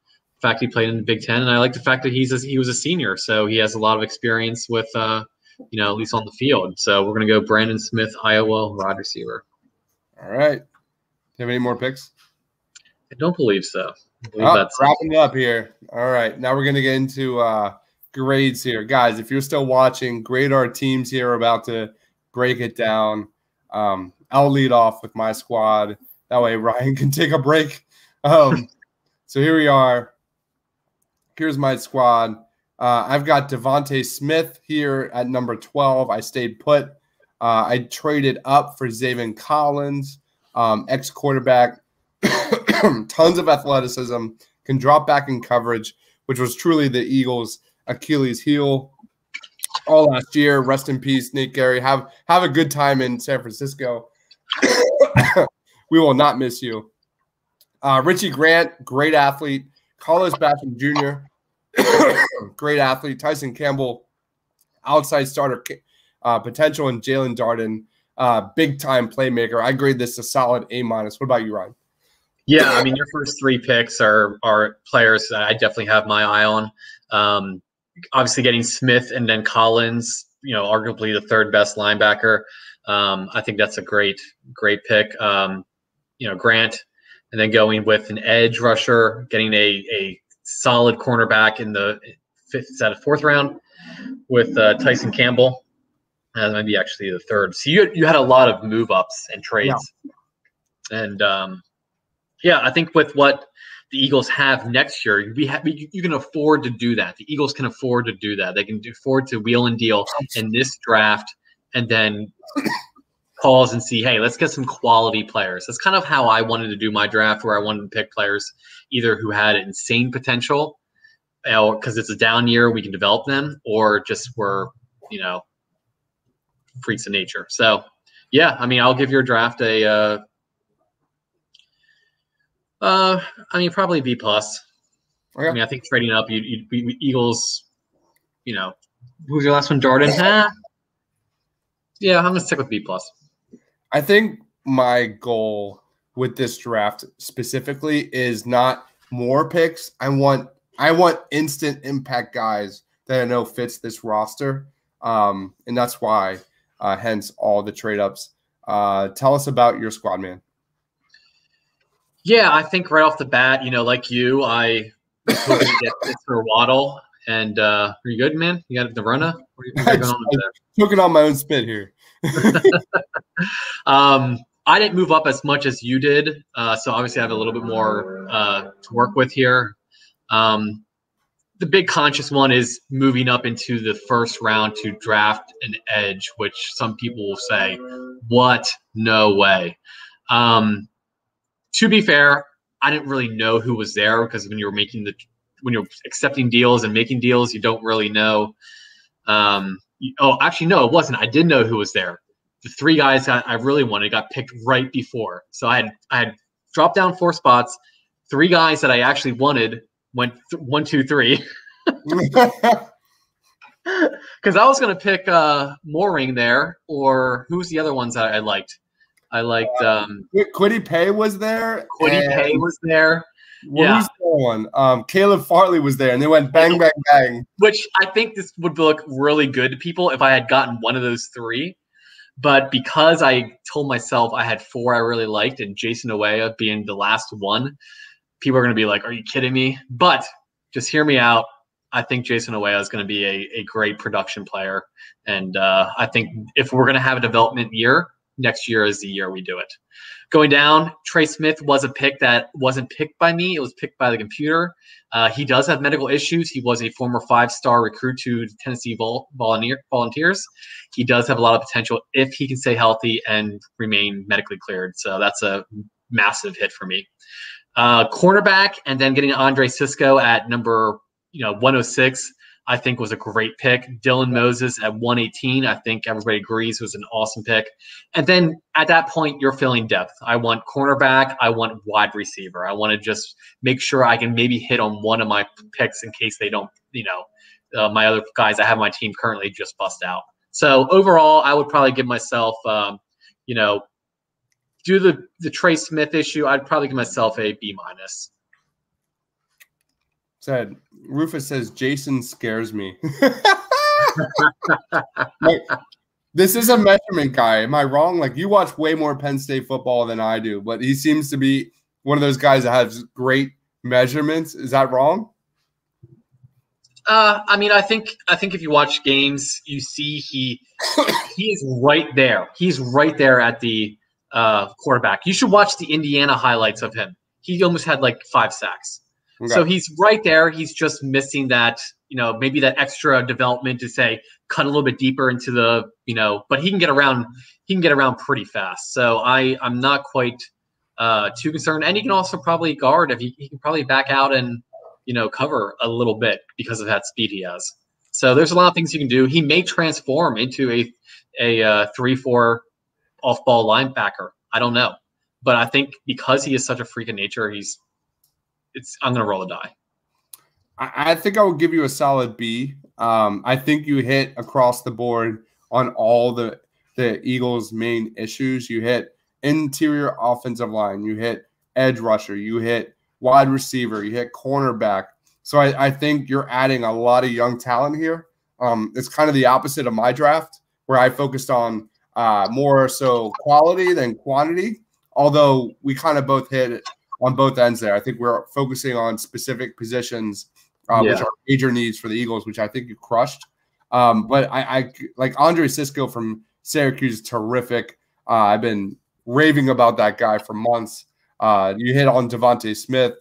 fact he played in the Big Ten, and I like the fact that he was a senior, so he has a lot of experience with, at least on the field. So we're going to go Brandon Smith, Iowa, wide receiver. All right. Do you have any more picks? I don't believe so. That's wrapping up here. All right. Now we're going to get into grades here. Guys, if you're still watching, grade our teams here. We're about to break it down. I'll lead off with my squad. That way Ryan can take a break. So here we are. Here's my squad. I've got Devontae Smith here at number 12. I stayed put. I traded up for Zaven Collins, ex-quarterback tons of athleticism, can drop back in coverage, which was truly the Eagles' Achilles heel all last year. Rest in peace, Nate Gary. Have a good time in San Francisco. We will not miss you. Richie Grant, great athlete. Carlos Basham Jr., great athlete. Tyson Campbell, outside starter potential. And Jalen Darden, big-time playmaker. I grade this a solid A-. What about you, Ryan? Yeah, I mean, your first three picks are players that I definitely have my eye on. Obviously, getting Smith and then Collins, arguably the third best linebacker. I think that's a great pick. Grant, and then going with an edge rusher, getting a solid cornerback in the fourth round with Tyson Campbell. Maybe actually the third. So you had a lot of move ups and trades, and I think with what the Eagles have next year, you can afford to do that. The Eagles can afford to do that. They can afford to wheel and deal in this draft, and then pause and see, hey, let's get some quality players. That's kind of how I wanted to do my draft, where I wanted to pick players either who had insane potential, because it's a down year, we can develop them, or just were, freaks of nature. So, yeah, I mean, I'll give your draft probably B+. Okay. I mean, I think trading up, you Eagles, who's your last one, Darden? Yeah, I'm gonna stick with B+. I think my goal with this draft specifically is not more picks. I want instant impact guys that I know fits this roster, and that's why, hence all the trade ups. Tell us about your squad, man. Yeah, I think right off the bat, like you, I was hoping to get this for Waddle. And are you good, man? You got the runner? Took on my own spit here. I didn't move up as much as you did, so obviously I have a little bit more to work with here. The big conscious one is moving up into the first round to draft an edge, which some people will say, what? No way. To be fair, I didn't really know who was there, because when you're accepting deals and making deals, you don't really know. Actually, no, it wasn't. I did know who was there. The three guys I really wanted got picked right before. So I had dropped down 4 spots. 3 guys that I actually wanted went 1, 2, 3. Because I was going to pick Mooring there, or who's the other ones that I liked? I liked Kwity Paye was there. Kwity Paye was there. Who's the one? Caleb Farley was there, and they went bang, bang, bang. Which I think this would look really good to people if I had gotten one of those 3. But because I told myself I had 4 I really liked, and Jason Oweya being the last one, people are going to be like, are you kidding me? But just hear me out. I think Jason Oweya is going to be a great production player. And I think if we're going to have a development year, next year is the year we do it. Going down, Trey Smith was a pick that wasn't picked by me. It was picked by the computer. He does have medical issues. He was a former 5-star recruit to Tennessee Volunteers. He does have a lot of potential if he can stay healthy and remain medically cleared. So that's a massive hit for me. Cornerback, and then getting Andre Sisco at number 106. I think was a great pick. Dylan Moses at 118, I think everybody agrees was an awesome pick. And then at that point, you're filling depth. I want cornerback. I want wide receiver. I want to just make sure I can maybe hit on one of my picks in case they don't, my other guys I have on my team currently just bust out. So overall, I would probably give myself, do the Trey Smith issue, I'd probably give myself a B-. Said Rufus says Jason scares me. This is a measurement guy. Am I wrong? Like, you watch way more Penn State football than I do, but he seems to be one of those guys that has great measurements. Is that wrong? I think if you watch games, you see he is right there. He's right there at the quarterback. You should watch the Indiana highlights of him. He almost had like 5 sacks. Okay. So he's right there. He's just missing that, maybe that extra development to say cut a little bit deeper into the, but he can get around. He can get around pretty fast. So I'm not quite too concerned. And he can also probably guard if he can probably back out and, cover a little bit because of that speed he has. So there's a lot of things you can do. He may transform into a 3-4 off-ball linebacker. I don't know. But I think because he is such a freak of nature, I'm going to roll a die. I think I would give you a solid B. I think you hit across the board on all the Eagles' main issues. You hit interior offensive line. You hit edge rusher. You hit wide receiver. You hit cornerback. So I think you're adding a lot of young talent here. It's kind of the opposite of my draft, where I focused on more so quality than quantity, although we kind of both hit it on both ends there. I think we're focusing on specific positions, which are major needs for the Eagles, which I think you crushed. But I like Andre Cisco from Syracuse is terrific. I've been raving about that guy for months. You hit on Devontae Smith.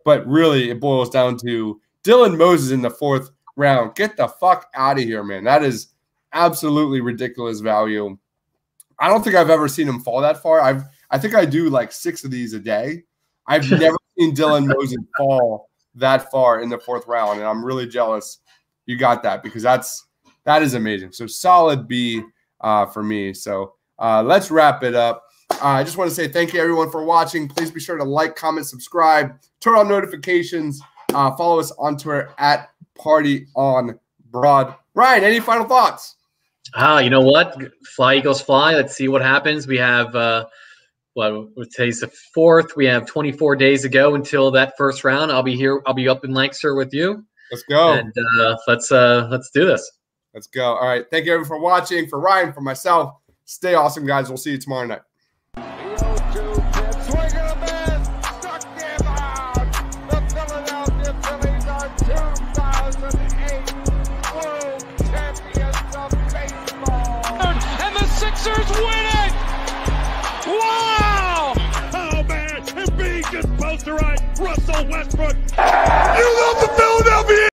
But really it boils down to Dylan Moses in the 4th round. Get the fuck out of here, man. That is absolutely ridiculous value. I don't think I've ever seen him fall that far. I think I do like 6 of these a day. I've never seen Dylan Moses fall that far in the 4th round, and I'm really jealous you got that because that is amazing. So solid B for me. So let's wrap it up. I just want to say thank you, everyone, for watching. Please be sure to like, comment, subscribe, turn on notifications, follow us on Twitter at PartyOnBroad. Ryan, any final thoughts? You know what? Fly, Eagles, fly. Let's see what happens. We have today's the 4th. We have 24 days to go until that first round. I'll be here. I'll be up in Lancaster with you. Let's go. And let's do this. Let's go. All right. Thank you, everyone, for watching. For Ryan, for myself, stay awesome, guys. We'll see you tomorrow night. Sixers win it! Wow! Oh, man. Embiid just posterized Russell Westbrook. You love the Philadelphia